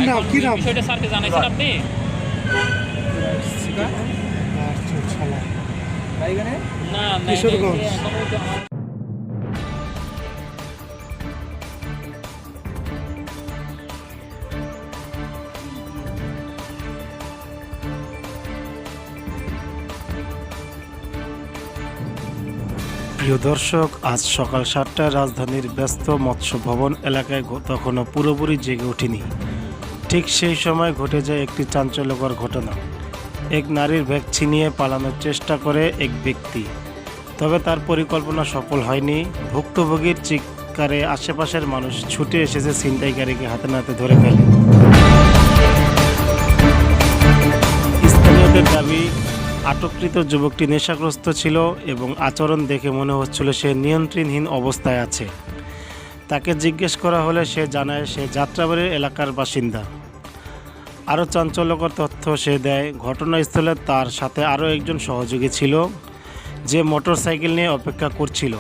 নাম কি নাম? বিষয়টা স্যারকে জানাইছেন আপনি? না না কিশোরগঞ্জ। প্রিয় দর্শক, আজ সকাল 7টায় রাজধানীর ব্যস্ত মৎস্য ভবন এলাকায় তখনও পুরোপুরি জেগে ওঠেনি। ঠিক সেই সময় ঘটে যায় একটি চাঞ্চল্যকর ঘটনা। এক নারীর ব্যাগ ছিনিয়ে পালানোর চেষ্টা করে এক ব্যক্তি, তবে তার পরিকল্পনা সফল হয়নি। ভুক্তভোগীর চিৎকারে আশেপাশের মানুষ ছুটে এসেছে ছিনতাইকারীকে হাতে নাতে ধরে ফেলে। স্থানীয়দের দাবি, আটককৃত যুবকটি নেশাগ্রস্ত ছিল এবং আচরণ দেখে মনে হচ্ছিল সে নিয়ন্ত্রণহীন অবস্থায় আছে। তাকে জিজ্ঞেস করা হলে সে জানায় সে যাত্রাবাড়ির এলাকার বাসিন্দা। আরও চাঞ্চল্যকর তথ্য সে দেয়, ঘটনাস্থলে তার সাথে আরও একজন সহযোগী ছিল যে মোটরসাইকেল নিয়ে অপেক্ষা করছিল।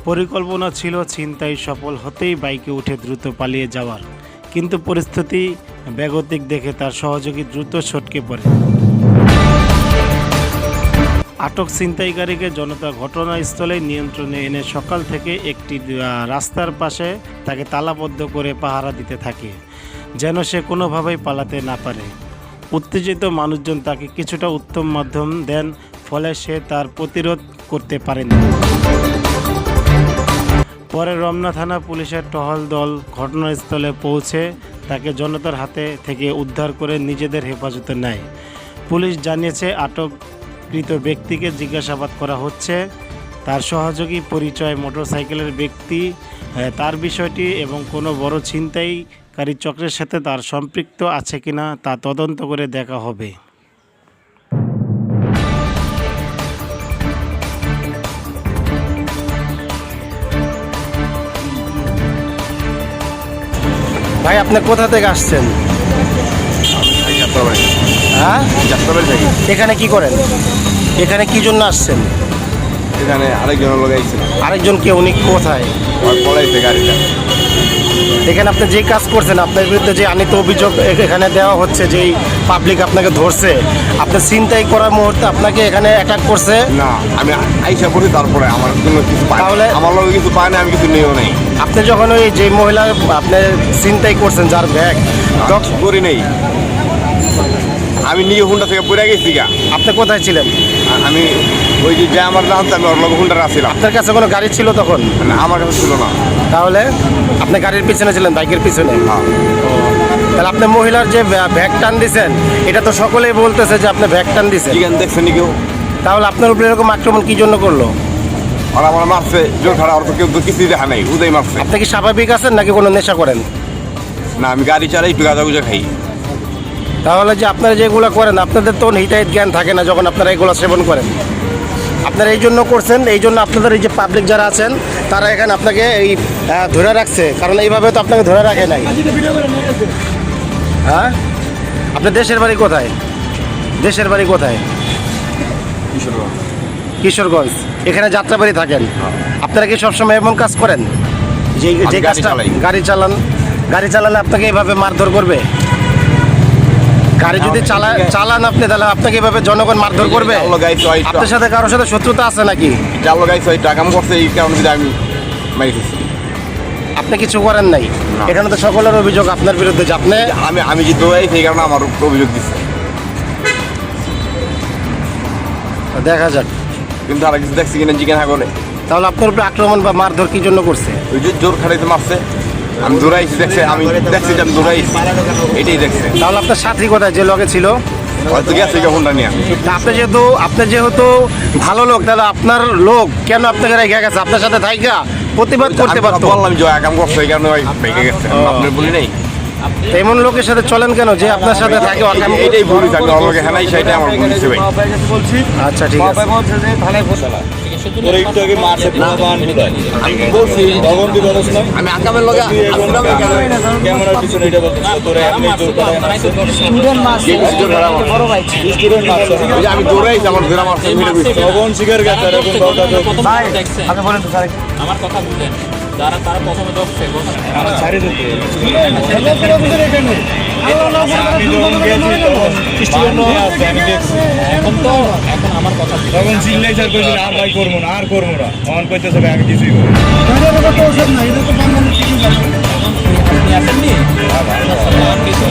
পরিকল্পনা ছিল ছিনতাই সফল হতেই বাইকে উঠে দ্রুত পালিয়ে যাওয়ার, কিন্তু পরিস্থিতি বেগতিক দেখে তার সহযোগী দ্রুত ছটকে পড়ে। আটক ছিনতাইকারীকে জনতা ঘটনাস্থলে নিয়ন্ত্রণে এনে সকাল থেকে একটি রাস্তার পাশে তাকে তালাবদ্ধ করে পাহারা দিতে থাকে, যেন সে কোনোভাবেই পালাতে না পারে। উত্তেজিত মানুষজন তাকে কিছুটা উত্তম মাধ্যম দেন, ফলে সে তার প্রতিরোধ করতে পারেনি। পরে রমনা থানা পুলিশের টহল দল ঘটনাস্থলে পৌঁছে তাকে জনতার হাতে থেকে উদ্ধার করে নিজেদের হেফাজতে নেয়। পুলিশ জানিয়েছে আটককৃত ব্যক্তিকে জিজ্ঞাসাবাদ করা হচ্ছে। তার সহযোগী পরিচয়, মোটরসাইকেলের ব্যক্তি, তার বিষয়টি এবং কোনো বড় ছিনতাইকারী চক্রের সাথে তার সম্পৃক্ত আছে কিনা তা তদন্ত করে দেখা হবে। ভাই, আপনি কোথা থেকে আসছেন? হ্যাঁ, যাত্রাবাড়ি থাকি। এখানে কি করেন? এখানে কি জন্য আসছেন? এখানে আরেকজন লাগাইছিল, আরেকজন কে? উনি কোথায়? পড়াইছে গাড়িটা। এখানে আপনি যে কাজ করছেন, আপনার বিরুদ্ধে যে আনিত অভিযোগ এখানে দেওয়া হচ্ছে, যেই পাবলিক আপনাকে ধরছে, আপনি ছিনতাই করার মুহূর্তে আপনাকে এখানে অ্যাটাক করছে। না, আমি আইসা পড়ি, তারপরে আমার কোনো কিছু পাই, তাহলে আমার লোক কিছু পায় না, আমি কিছু নিয়েও নেই। আপনি যখন ওই যে মহিলা আপনি ছিনতাই করছেন যার ব্যাগ, করি নেই, আমি নিয়ে হুন্ডা থেকে পড়ে গেছি গা। আপনি কোথায় ছিলেন? আমি ওই যে আমার জানতাম, আমি ওর লোক হুন্ডা আসছিলাম। আপনার কাছে কোনো গাড়ি ছিল তখন? আমার কাছে ছিল না। তাহলে আপনি গাড়ির পিছনে ছিলেন, বাইকের পিছনে? হ্যাঁ। তাহলে আপনি মহিলার যে ব্যাগ টান দিয়েছেন, এটা তো সকলেই বলতেছে যে আপনি ব্যাগ টান দিয়েছেন। চিকেন দেখছেনি কেউ? তাহলে আপনার উপরে এরকম আক্রমণ কি জন্য করলো? আর আমার মারছে জোর খাড়া, ওর তো কেউ তো কিছুই দেখা নেই, উদয় মারছে। আপনি কি স্বাভাবিক আছেন নাকি কোনো নেশা করেন? না, আমি গাড়ি চালাই, একটু গাঁজা গুজা খাই। তাহলে যে আপনারা যেগুলো করেন, আপনাদের তো হিতাহিত জ্ঞান থাকে না যখন আপনারা এগুলো সেবন করেন। আপনারা এই জন্য করছেন, এই জন্য আপনাদের এই যে পাবলিক যারা আছেন তারা এখানে আপনাকে এই ধরে রাখছে, কারণ এইভাবে তো আপনাকে ধরে রাখে নাই। হ্যাঁ, আপনার দেশের বাড়ি কোথায়? দেশের বাড়ি কোথায়? কিশোরগঞ্জ। এখানে যাত্রাবাড়ি থাকেন। আপনারা কি সবসময় এমন কাজ করেন যে কাজটা? গাড়ি চালালে আপনাকে এইভাবে মারধর করবে? গাড়ি যদি চালান আপনি, তাহলে আপনাকে এভাবে জনগণ মারধর করবে? আপনার সাথে কারোর সাথে শত্রুতা আছে নাকি? চালো গাইছে, ওই টাকা করছে, এই কারণে আমি মারিতেছি। আপনি কিছু করেন নাই? এখানে তো সকলের অভিযোগ আপনার বিরুদ্ধে যে আপনি আমি যে দৌড়াই, সেই কারণে আমার অভিযোগ দিচ্ছে। দেখা যাক, কিন্তু আর কিছু দেখছি কিনা জিজ্ঞাসা করে। তাহলে আপনার উপরে আক্রমণ বা মারধর কি জন্য করছে? ওই যে জোর খাড়াইতে মারছে, আমি দৌড়াইছি, দেখছে, আমি দেখছি যে আমি দৌড়াইছি, এটাই দেখছে। তাহলে আপনার সাথী কোথায় যে লগে ছিল? হয়তো গেছে হুন্ডা নিয়ে। আপনি যেহেতু ভালো লোক, তাহলে আপনার লোক কেন আপনাকে রেখে গেছে? আপনার সাথে থাইকা প্রতিবাদ করতে পারতো। বললাম যে একাম করছে, এই কারণে ভেঙে গেছে। আপনার বলি নেই, এমন লোকের সাথে চলেন কেন যে আপনার সাথে থাকে? এটাই ভুল থাকবে, আমার লোকে হ্যাঁ, সেটাই আমার ভুল হিসেবে। আচ্ছা, ঠিক আছে। আমি বলছি আমি আকামের লগে ক্যামেরার পিছনে এটা বলতেছ তোরে এমনি জোর করে আমি দৌড়াইছি, আমার ঘোরা মারছে, শ্রবণ শিকার গেছে এরকম আমার কথা বুঝলেন? যারা তারা প্রথমে ঢুকছে আমার ছাড়ে দিতে আমি যখন গেছি তখন স্টুডেন্ট আছে আমি দেখছি এখন আমার কথা তখন চিল্লাই স্যার কইছিল আর ভাই করবো না আর করবো না তখন কইতেছে ভাই আমি কিছুই করবো না। আপনি আসেননি আর কিছু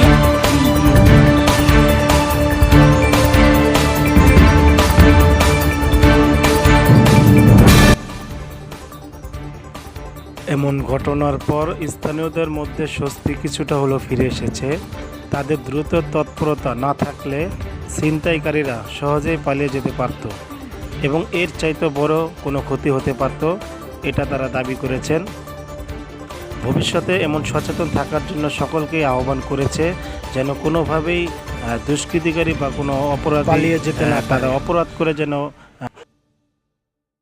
এমন ঘটনার পর স্থানীয়দের মধ্যে স্বস্তি কিছুটা হলো ফিরে এসেছে। তাদের দ্রুত তৎপরতা না থাকলে ছিনতাইকারীরা সহজেই পালিয়ে যেতে পারত এবং এর চাইতে বড় কোনো ক্ষতি হতে পারত, এটা তারা দাবি করেছেন। ভবিষ্যতে এমন সচেতন থাকার জন্য সকলকেই আহ্বান করেছে যেন কোনোভাবেই দুষ্কৃতিকারী বা কোনো অপরাধ পালিয়ে যেতে না পারে, অপরাধ করে যেন